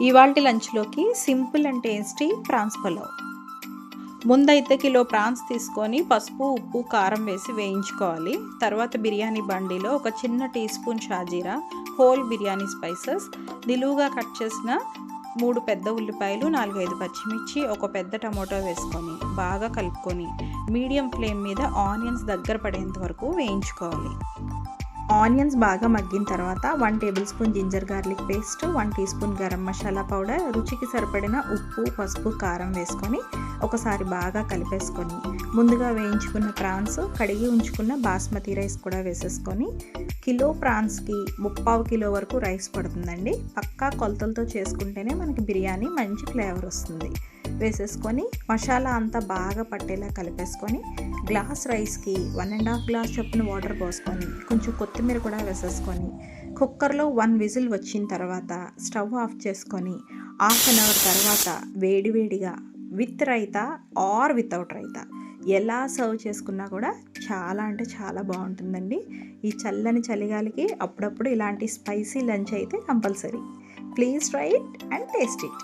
ఇవాల్టి లంచ్లోకి simple and tasty prawns pulao. ముందైతే కిలో ప్రాన్స్ తీసుకొని పసుపు, ఉప్పు, కారం వేసి వేయించుకోవాలి. తర్వాత బిర్యానీ బండిలో ఒక చిన్న టీ స్పూన్ షాజీరా, హోల్ బిర్యానీ స్పైసెస్, నిలువుగా కట్ చేసిన 3 పెద్ద ఉల్లిపాయలు, 4-5 పచ్చిమిర్చి, ఒక పెద్ద టమోటా వేసుకొని బాగా కలుపుకొని మీడియం ఫ్లేమ్ మీద ఆనియన్స్ దగ్గర పడేంత వరకు వేయించుకోవాలి. ఆనియన్స్ బాగా మగ్గిన తర్వాత 1 tablespoon ginger garlic paste, 1 teaspoon garam masala powder, రుచికి సరిపడిన ఉప్పు, పసుపు, కారం వేసుకొని ఒకసారి బాగా కలిపేసుకొని ముందుగా వేయించుకున్న ప్రాన్స్, కడిగి ఉంచుకున్న బాస్మతి రైస్ కూడా వేసేసుకొని కిలో ప్రాన్స్కి 3/4 కిలో వరకు రైస్ పడుతుందండి. పక్కా కొలతలతో చేసుకుంటేనే మనకి బిర్యానీ మంచి ఫ్లేవర్ వస్తుంది. వేసేసుకొని మసాలా అంతా బాగా పట్టేలా కలిపేసుకొని గ్లాస్ రైస్కి 1.5 గ్లాస్ చొప్పున వాటర్ పోసుకొని కొంచెం కొత్తిమీర కూడా వేసేసుకొని కుక్కర్లో 1 విజిల్ వచ్చిన తర్వాత స్టవ్ ఆఫ్ చేసుకొని హాఫ్ అన్ అవర్ తర్వాత వేడివేడిగా with raita or without raita ఎలా సర్వ్ చేసుకున్నా కూడా చాలా అంటే చాలా బాగుంటుందండి. ఈ చల్లని చలిగాలికి అప్పుడప్పుడు ఇలాంటి స్పైసీ లంచ్ అయితే compulsory. Please try it and taste it.